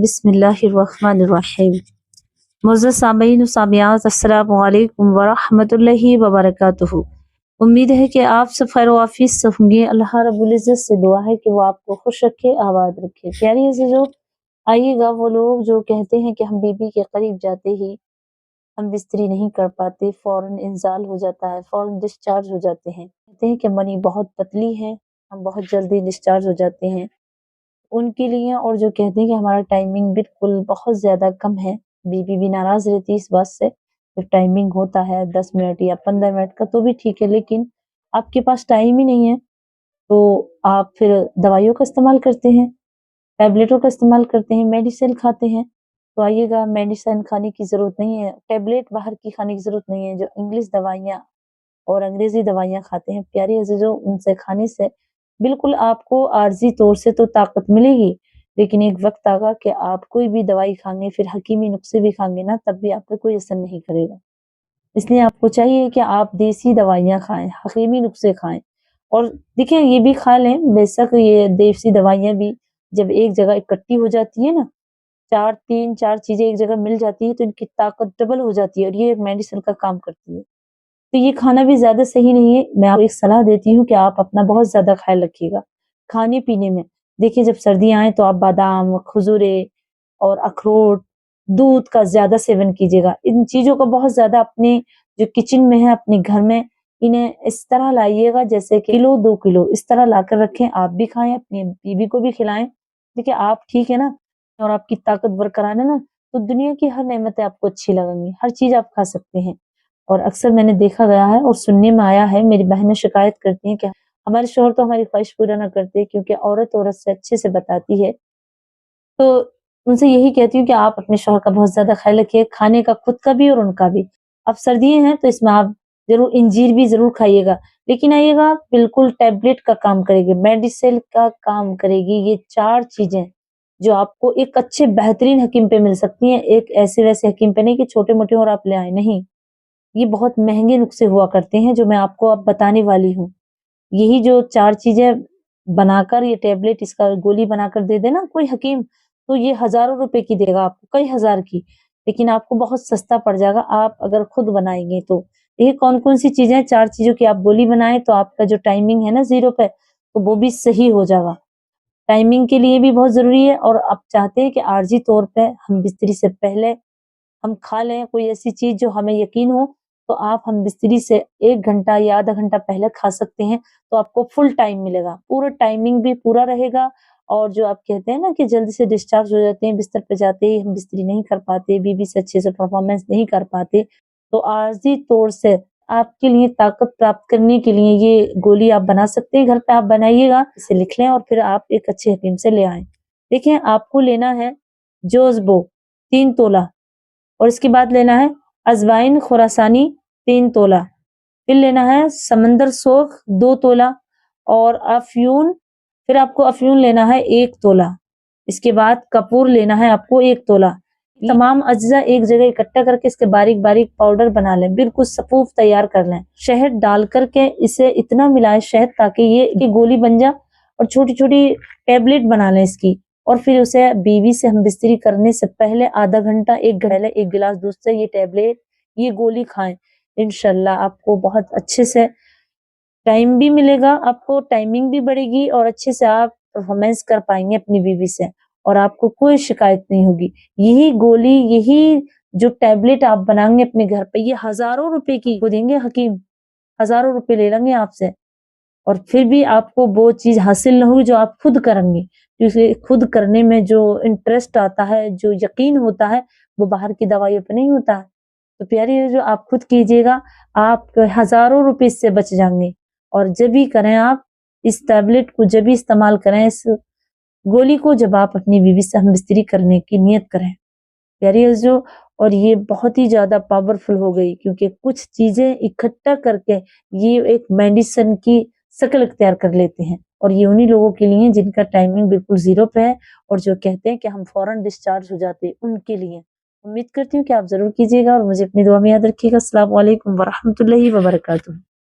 بسم اللہ الرحمن الرحیم۔ معزز سامعین و سامعات، السلام علیکم ورحمۃ اللہ وبرکاتہ۔ امید ہے کہ آپ سب خیر و عافیت سے ہوں گے۔ اللہ رب العزت سے دعا ہے کہ وہ آپ کو خوش رکھے، آباد رکھے۔ پیاری عزیزو، آئیے گا وہ لوگ جو کہتے ہیں کہ ہم بیوی کے قریب جاتے ہی ہم بستری نہیں کر پاتے، فوراً انزال ہو جاتا ہے، فوراً ڈسچارج ہو جاتے ہیں، کہتے ہیں کہ منی بہت پتلی ہے، ہم بہت جلدی ڈسچارج ہو جاتے ہیں، ان کے لیے۔ اور جو کہتے ہیں کہ ہمارا ٹائمنگ بالکل بہت زیادہ کم ہے، بیوی بھی ناراض رہتی ہے اس بات سے۔ جب ٹائمنگ ہوتا ہے 10 منٹ یا 15 منٹ کا تو بھی ٹھیک ہے، لیکن آپ کے پاس ٹائم ہی نہیں ہے تو آپ پھر دوائیوں کا استعمال کرتے ہیں، ٹیبلیٹوں کا استعمال کرتے ہیں، میڈیسن کھاتے ہیں۔ تو آئیے گا، میڈیسن کھانے کی ضرورت نہیں ہے، ٹیبلیٹ باہر کی کھانے کی ضرورت نہیں ہے۔ جو انگلش دوائیاں اور انگریزی دوائیاں کھاتے ہیں پیاری عزیزو، ان سے کھانے سے بالکل آپ کو عارضی طور سے تو طاقت ملے گی، لیکن ایک وقت آگا کہ آپ کوئی بھی دوائی کھائیں گے، پھر حکیمی نسخے بھی کھائیں گے نا، تب بھی آپ کو کوئی اثر نہیں کرے گا۔ اس لیے آپ کو چاہیے کہ آپ دیسی دوائیاں کھائیں، حکیمی نسخے کھائیں، اور دیکھیں یہ بھی کھا لیں۔ بے شک یہ دیسی دوائیاں بھی جب ایک جگہ اکٹھی ہو جاتی ہے نا، تین چار چیزیں ایک جگہ مل جاتی ہیں تو ان کی طاقت ڈبل ہو جاتی ہے، اور یہ ایک میڈیسن کا کام کرتی ہے۔ تو یہ کھانا بھی زیادہ صحیح نہیں ہے۔ میں آپ کو ایک صلاح دیتی ہوں کہ آپ اپنا بہت زیادہ خیال رکھیے گا کھانے پینے میں۔ دیکھیں جب سردیاں آئیں تو آپ بادام، کھجورے اور اخروٹ، دودھ کا زیادہ سیون کیجیے گا۔ ان چیزوں کا بہت زیادہ اپنے جو کچن میں ہے، اپنے گھر میں انہیں اس طرح لائیے گا جیسے کہ کلو 2 کلو اس طرح لا کر رکھیں، آپ بھی کھائیں، اپنی بیوی کو بھی کھلائیں۔ دیکھیں آپ ٹھیک ہے نا، اور آپ کی طاقت برقرار ہے نا، تو دنیا کی ہر نعمتیں آپ کو اچھی لگیں گی، ہر چیز آپ کھا سکتے ہیں۔ اور اکثر میں نے دیکھا گیا ہے اور سننے میں آیا ہے، میری بہنیں شکایت کرتی ہیں کہ ہمارے شوہر تو ہماری خواہش پورا نہ کرتے، کیونکہ عورت سے اچھے سے بتاتی ہے۔ تو ان سے یہی کہتی ہوں کہ آپ اپنے شوہر کا بہت زیادہ خیال رکھیے، کھانے کا خود کا بھی اور ان کا بھی۔ اب سردیاں ہیں تو اس میں آپ ضرور انجیر بھی ضرور کھائیے گا، لیکن آئیے گا بالکل ٹیبلٹ کا کام کرے گی، میڈیسن کا کام کرے گی۔ یہ 4 چیزیں جو آپ کو ایک اچھے بہترین حکیم پہ مل سکتی ہیں، ایک ایسے ویسے حکیم پہ نہیں کہ چھوٹے موٹے اور آپ لے آئیں، نہیں، یہ بہت مہنگے نسخے ہوا کرتے ہیں جو میں آپ کو اب بتانے والی ہوں۔ یہی جو 4 چیزیں بنا کر، یہ ٹیبلٹ اس کا گولی بنا کر دے دینا کوئی حکیم، تو یہ ہزاروں روپے کی دے گا آپ کو، کئی ہزار کی، لیکن آپ کو بہت سستا پڑ جائے گا آپ اگر خود بنائیں گے تو۔ یہ کون سی چیزیں، 4 چیزوں کی آپ گولی بنائیں تو آپ کا جو ٹائمنگ ہے نا 0 پہ، تو وہ بھی صحیح ہو جائے گا۔ ٹائمنگ کے لیے بھی بہت ضروری ہے، اور آپ چاہتے ہیں کہ عارضی طور پہ ہم بستری سے پہلے ہم کھا لیں کوئی ایسی چیز جو ہمیں یقین ہو، تو آپ ہم بستری سے 1 گھنٹہ یا آدھا گھنٹہ پہلے کھا سکتے ہیں، تو آپ کو فل ٹائم ملے گا، پورا ٹائمنگ بھی پورا رہے گا۔ اور جو آپ کہتے ہیں نا کہ جلدی سے ڈسچارج ہو جاتے ہیں، بستر پہ جاتے ہی ہم بستری نہیں کر پاتے، بیوی سے اچھے سے پرفارمنس نہیں کر پاتے، تو عارضی طور سے آپ کے لیے طاقت پراپت کرنے کے لیے یہ گولی آپ بنا سکتے ہیں، گھر پہ آپ بنائیے گا، اسے لکھ لیں اور پھر آپ ایک اچھے حکیم سے لے آئیں۔ دیکھیں آپ کو لینا ہے جوزبو 3 تولہ، اور اس کے بعد لینا ہے اجوائن خراسانی 3 تولہ، پھر لینا ہے سمندر سوخ 2 تولہ، اور افیون، پھر آپ کو افیون لینا ہے 1 تولہ، اس کے بعد کپور لینا ہے آپ کو 1 تولہ۔ تمام اجزاء ایک جگہ اکٹھا کر کے اس کے باریک باریک پاؤڈر بنا لیں، بالکل صفوف تیار کر لیں، شہد ڈال کر کے اسے اتنا ملائیں شہد تاکہ یہ گولی بن جائے، اور چھوٹی چھوٹی ٹیبلٹ بنا لیں اس کی، اور پھر اسے بیوی سے ہم بستری کرنے سے پہلے آدھا گھنٹہ 1 گھنٹہ 1 گلاس دودھ سے یہ ٹیبلٹ، یہ گولی کھائیں، انشاءاللہ آپ کو بہت اچھے سے ٹائم بھی ملے گا، آپ کو ٹائمنگ بھی بڑھے گی، اور اچھے سے آپ پرفارمنس کر پائیں گے اپنی بیوی سے، اور آپ کو کوئی شکایت نہیں ہوگی۔ یہی گولی، یہی جو ٹیبلٹ آپ بنائیں گے اپنے گھر پہ، یہ ہزاروں روپے کی کو دیں گے حکیم، ہزاروں روپے لے لیں گے آپ سے، اور پھر بھی آپ کو وہ چیز حاصل نہ ہوگی جو آپ خود کریں گے، کیونکہ خود کرنے میں جو انٹرسٹ آتا ہے، جو یقین ہوتا ہے، وہ باہر کی دوائیوں پہ نہیں ہوتا ہے۔ تو پیاری جو آپ خود کیجیے گا، آپ ہزاروں روپے اس سے بچ جائیں گے۔ اور جب بھی کریں آپ اس ٹیبلٹ کو، جب بھی استعمال کریں اس گولی کو، جب آپ اپنی بیوی سے ہم بستری کرنے کی نیت کریں پیاری جو، اور یہ بہت ہی زیادہ پاورفل ہو گئی، کیونکہ کچھ چیزیں اکٹھا کر کے یہ ایک میڈیسن کی شکل اختیار کر لیتے ہیں، اور یہ انہی لوگوں کے لیے جن کا ٹائمنگ بالکل 0 پہ ہے، اور جو کہتے ہیں کہ ہم فوراً ڈسچارج ہو جاتے ہیں، ان کے لیے۔ امید کرتی ہوں کہ آپ ضرور کیجیے گا، اور مجھے اپنی دعا میں یاد رکھیے گا۔ السلام علیکم ورحمۃ اللہ وبرکاتہ۔